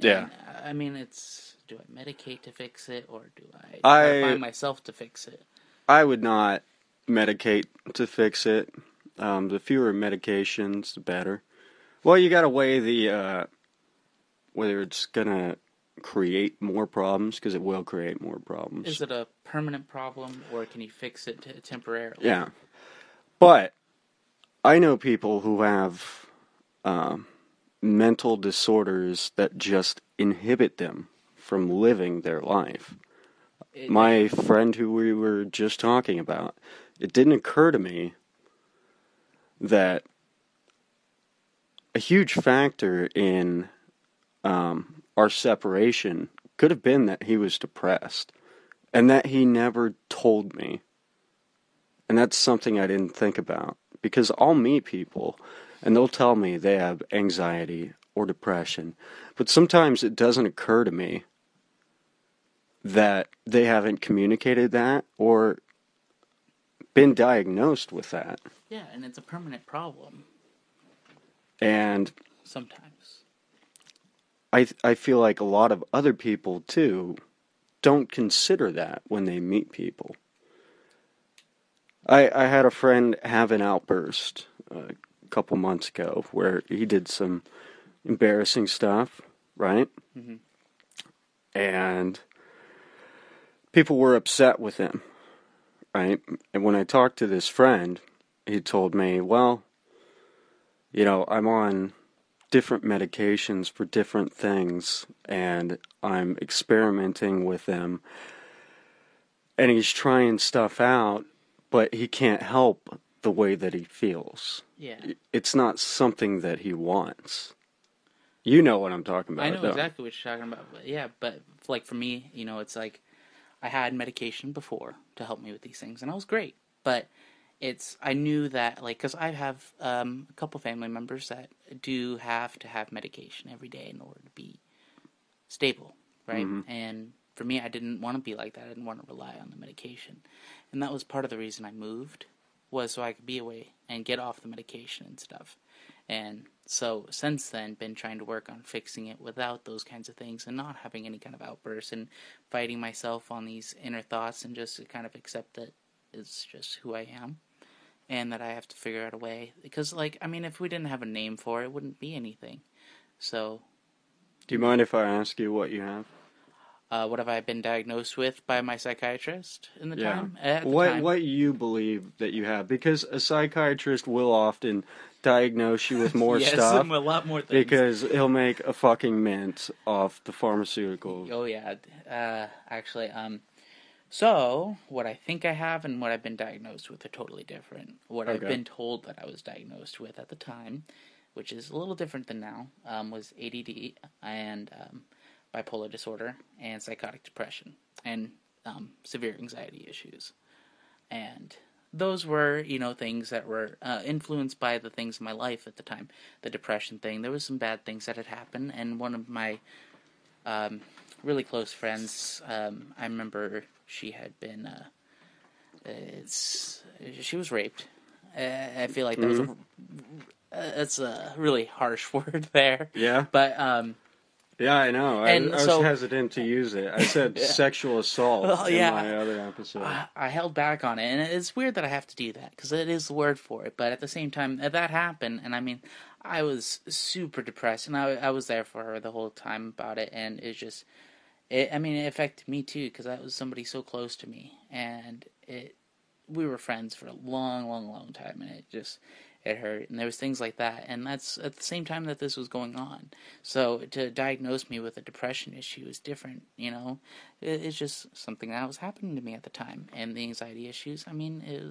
Yeah. And, I mean, do I medicate to fix it, or do I try to find myself to fix it? I would not medicate to fix it. The fewer medications, the better. Well, you got to weigh the whether it's gonna create more problems, because it will create more problems. Is it a permanent problem, or can you fix it temporarily? Yeah, but I know people who have mental disorders that just inhibit them from living their life. My friend who we were just talking about, it didn't occur to me that a huge factor in our separation could have been that he was depressed, and that he never told me. And that's something I didn't think about, because I'll meet people and they'll tell me they have anxiety or depression, but sometimes it doesn't occur to me that they haven't communicated that or been diagnosed with that. Yeah, and it's a permanent problem. And sometimes I feel like a lot of other people too don't consider that when they meet people. I had a friend have an outburst a couple months ago where he did some embarrassing stuff, right? Mm-hmm. And people were upset with him, right? And when I talked to this friend, he told me, well, you know, I'm on different medications for different things, and I'm experimenting with them, and he's trying stuff out, but he can't help the way that he feels. Yeah. It's not something that he wants. You know what I'm talking about. I know exactly what you're talking about. But yeah, but like for me, you know, it's like I had medication before to help me with these things, and I was great. But I knew that, like, because I have a couple family members that do have to have medication every day in order to be stable, right? Mm-hmm. And for me, I didn't want to be like that. I didn't want to rely on the medication. And that was part of the reason I moved, was so I could be away and get off the medication and stuff. And so since then, been trying to work on fixing it without those kinds of things and not having any kind of outbursts and fighting myself on these inner thoughts, and just to kind of accept that it's just who I am and that I have to figure out a way. Because, like, I mean, if we didn't have a name for it, it wouldn't be anything. So. Do you mind if I ask you what you have? What have I been diagnosed with by my psychiatrist in the time? What you believe that you have? Because a psychiatrist will often diagnose you with more stuff. A lot more things. Because he'll make a fucking mint off the pharmaceuticals. Oh, yeah. Actually, so what I think I have and what I've been diagnosed with are totally different. What I've been told that I was diagnosed with at the time, which is a little different than now, was ADD and bipolar disorder and psychotic depression and severe anxiety issues. And those were, you know, things that were influenced by the things in my life at the time. The depression thing, there was some bad things that had happened, and one of my really close friends, I remember she had been, she was raped. I feel like that was that's a really harsh word there. Yeah. But, yeah, I know. I was hesitant to use it. I said sexual assault in my other episode. I held back on it, and it's weird that I have to do that, because it is the word for it. But at the same time, that happened, and I mean, I was super depressed, and I was there for her the whole time about it, and it affected me too, because that was somebody so close to me, and we were friends for a long, long, long time, and it hurt, and there was things like that, and that's at the same time that this was going on. So to diagnose me with a depression issue is different, you know. It's just something that was happening to me at the time, and the anxiety issues. I mean, it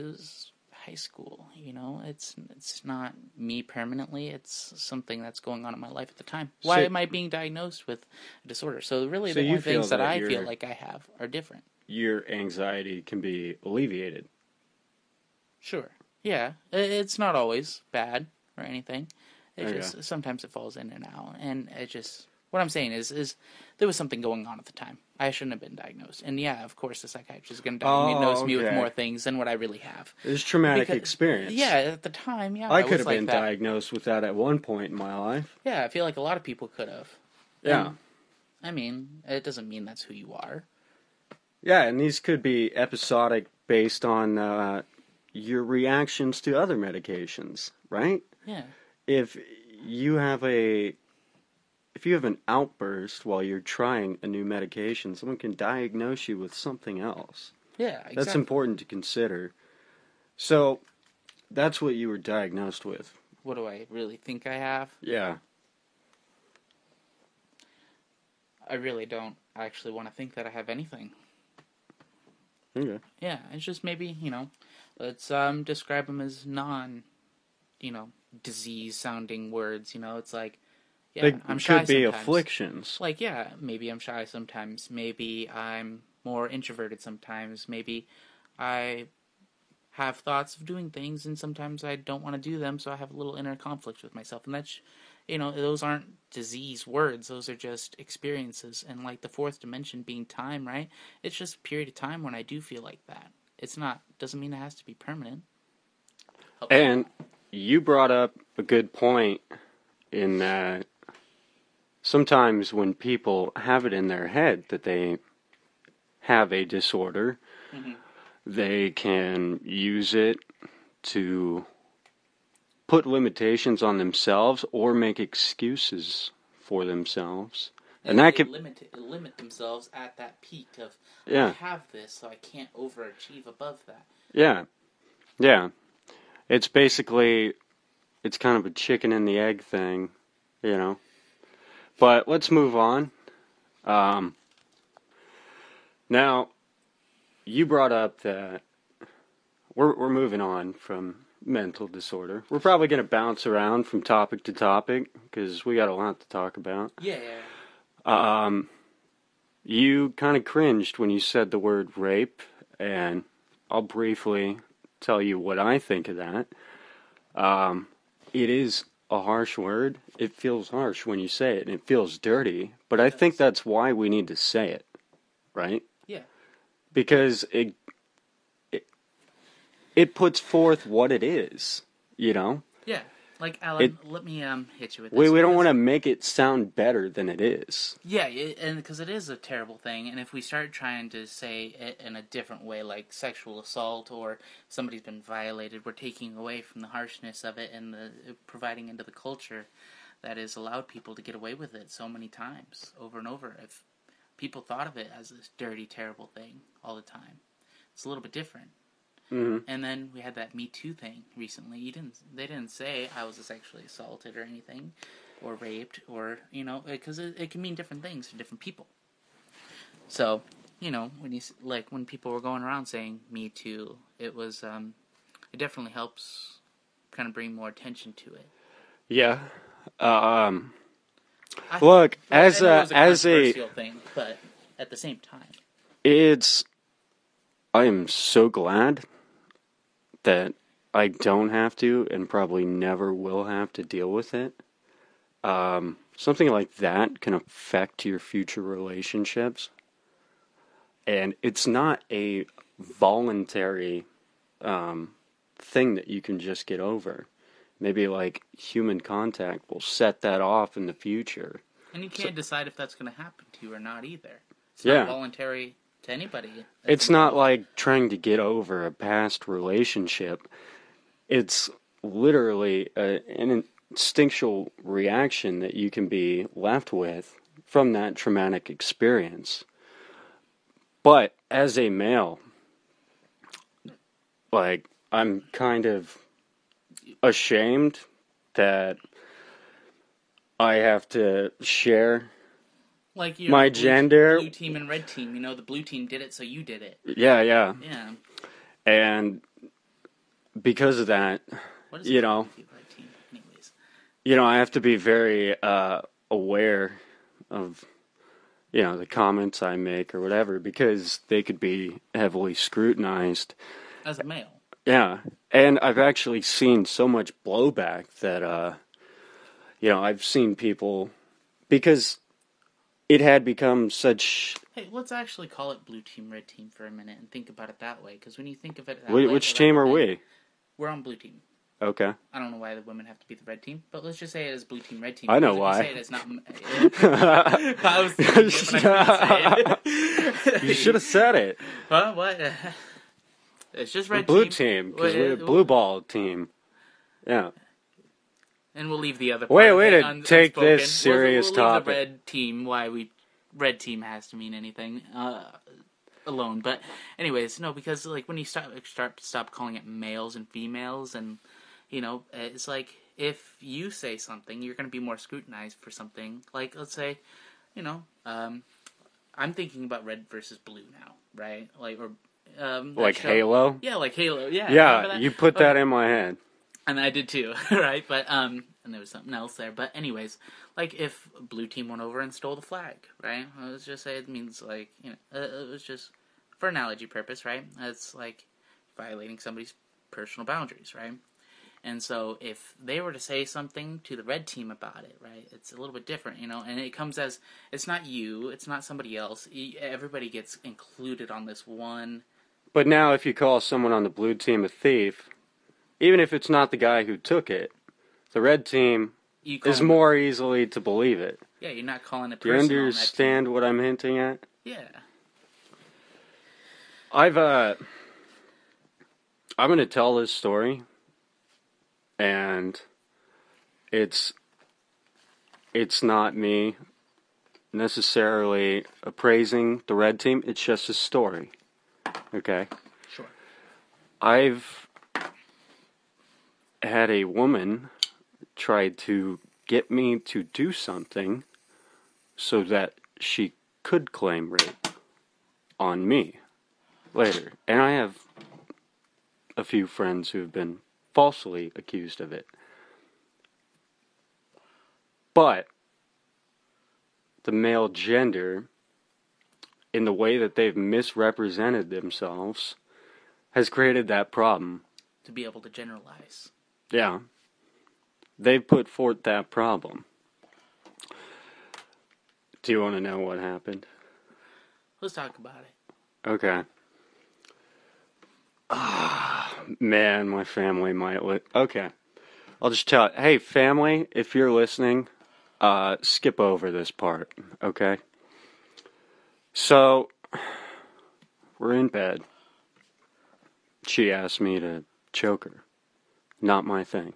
was high school, you know. It's not me permanently. It's something that's going on in my life at the time. Why am I being diagnosed with a disorder? So really, the only things that I feel like I have are different. Your anxiety can be alleviated. Sure. Yeah, it's not always bad or anything. Sometimes it falls in and out, and what I'm saying is there was something going on at the time. I shouldn't have been diagnosed, and yeah, of course, the psychiatrist is going to diagnose me with more things than what I really have. It's traumatic experience. Yeah, at the time, yeah, I could have been diagnosed with that at one point in my life. Yeah, I feel like a lot of people could have. Yeah. And, I mean, it doesn't mean that's who you are. Yeah, and these could be episodic based on your reactions to other medications, right? Yeah. If you have an outburst while you're trying a new medication, someone can diagnose you with something else. Yeah, exactly. That's important to consider. So, that's what you were diagnosed with. What do I really think I have? Yeah. I really don't actually want to think that I have anything. Okay. Yeah, it's just maybe, let's describe them as disease-sounding words. It's like, yeah, I'm shy could be sometimes. afflictions. Like, yeah, maybe I'm shy sometimes. Maybe I'm more introverted sometimes. Maybe I have thoughts of doing things, and sometimes I don't want to do them, so I have a little inner conflict with myself. And that's, those aren't disease words. Those are just experiences. And like the fourth dimension being time, right? It's just a period of time when I do feel like that. Doesn't mean it has to be permanent. Okay. And you brought up a good point in that sometimes when people have it in their head that they have a disorder, mm-hmm. they can use it to put limitations on themselves or make excuses for themselves. And that could limit themselves at that peak of, yeah. I have this, so I can't overachieve above that. Yeah. Yeah. It's basically, it's kind of a chicken and the egg thing, But let's move on. Now, you brought up that we're moving on from mental disorder. We're probably going to bounce around from topic to topic because we got a lot to talk about. Yeah. You kind of cringed when you said the word rape, and I'll briefly tell you what I think of that. It is a harsh word. It feels harsh when you say it, and it feels dirty, but I think that's why we need to say it, right? Yeah. Because it puts forth what it is, Yeah. Like, Alan, let me hit you with this. We don't want to make it sound better than it is. Yeah, and because it is a terrible thing, and if we start trying to say it in a different way, like sexual assault or somebody's been violated, we're taking away from the harshness of it and providing into the culture that has allowed people to get away with it so many times, over and over. If people thought of it as this dirty, terrible thing all the time, it's a little bit different. Mm-hmm. And then we had that Me Too thing recently. They didn't say I was sexually assaulted or anything, or raped, or because it can mean different things to different people. So when people were going around saying Me Too, it was it definitely helps kind of bring more attention to it. Yeah. Look, as a controversial thing, but at the same time, I am so glad that I don't have to and probably never will have to deal with it. Something like that can affect your future relationships. And it's not a voluntary thing that you can just get over. Maybe like human contact will set that off in the future. And you can't decide if that's going to happen to you or not either. It's not voluntary to anybody. It's not like trying to get over a past relationship. It's literally an instinctual reaction that you can be left with from that traumatic experience. But as a male, like, I'm kind of ashamed that I have to share like my gender. Blue team and red team. The blue team did it, so you did it. Yeah. Yeah. And because of that, what is red team, anyways? I have to be very aware of, the comments I make or whatever, because they could be heavily scrutinized. As a male. Yeah. And I've actually seen so much blowback that, I've seen people, because it had become such... Hey, let's actually call it blue team, red team for a minute and think about it that way. Because when you think of it that way... Which team are we? We're on blue team. Okay. I don't know why the women have to be the red team, but let's just say it is blue team, red team. I know because why. if you say it, it's not. I was thinking it, but I couldn't say it. You should have said it. Huh? What? It's just red Blue team. team, because we're a blue ball team. Yeah. And we'll leave the other part Way of it to take unspoken. this serious we'll topic. leave the red team, red team has to mean anything alone. But anyways, no, because like when you stop calling it males and females, and it's like if you say something, you're going to be more scrutinized for something. Like let's say, I'm thinking about red versus blue now, right? Like Halo? Yeah, like Halo. Yeah. Yeah, you put that in my head. And I did too, right? But and there was something else there. But anyways, like if blue team went over and stole the flag, right? Let's just say it means like it was just for analogy purpose, right? It's like violating somebody's personal boundaries, right? And so if they were to say something to the red team about it, right? It's a little bit different, and it comes as it's not you, it's not somebody else. Everybody gets included on this one. But now if you call someone on the blue team a thief, even if it's not the guy who took it, the red team is more easily to believe it. Yeah, you're not calling a person. Do you understand what I'm hinting at? Yeah. I'm going to tell this story, and it's not me necessarily appraising the red team. It's just a story. Okay? Sure. I've had a woman try to get me to do something so that she could claim rape on me later. And I have a few friends who have been falsely accused of it. But the male gender, in the way that they've misrepresented themselves, has created that problem. To be able to generalize. Yeah. They've put forth that problem. Do you want to know what happened? Let's talk about it. Okay. Man, my family might... Okay. I'll just tell it. Hey, family, if you're listening, skip over this part, okay? So, we're in bed. She asked me to choke her. Not my thing.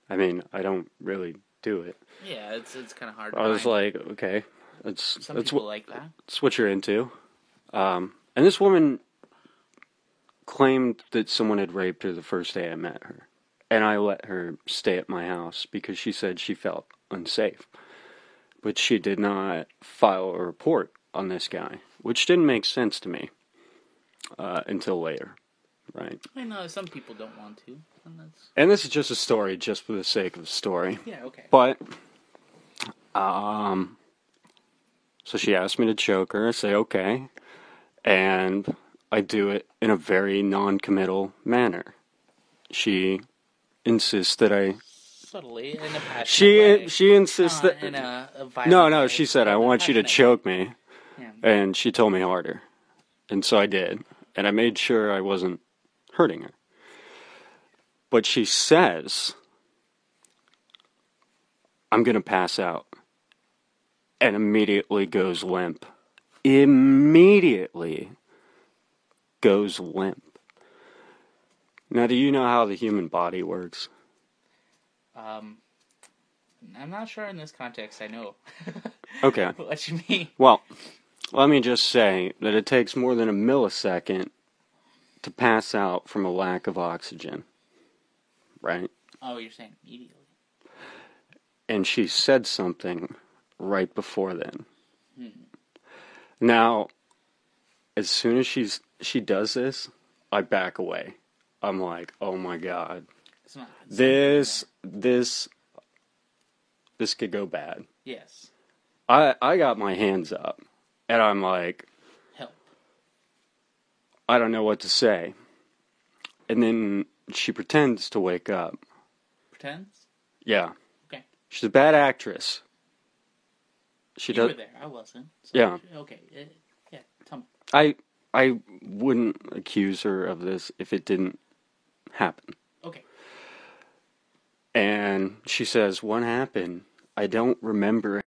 I mean, I don't really do it. Yeah, it's kind of hard. I was like, okay, some people like that. That's what you're into. And this woman claimed that someone had raped her the first day I met her, and I let her stay at my house because she said she felt unsafe. But she did not file a report on this guy, which didn't make sense to me until later. Right. I know some people don't want to, and this is just a story, just for the sake of the story. Yeah, okay. But, so she asked me to choke her. I say okay, and I do it in a very non-committal manner. She insists that I subtly in a passionate way. She insists that in a violent way. She said I want you to choke me, and she told me harder, and so I did, and I made sure I wasn't hurting her. But she says, I'm going to pass out. And immediately goes limp. Immediately goes limp. Now, do you know how the human body works? I'm not sure in this context I know. Okay. What you mean? Well, let me just say that it takes more than a millisecond to pass out from a lack of oxygen. Right? Oh, you're saying immediately. And she said something right before then. Now, as soon as she does this, I back away. I'm like, oh my God. It's not this could go bad. Yes. I got my hands up, and I'm like, help. I don't know what to say. And then she pretends to wake up. Pretends? Yeah. Okay. She's a bad actress. You were there. I wasn't. So yeah. Okay. Yeah. Tell me. I wouldn't accuse her of this if it didn't happen. Okay. And she says, "What happened? I don't remember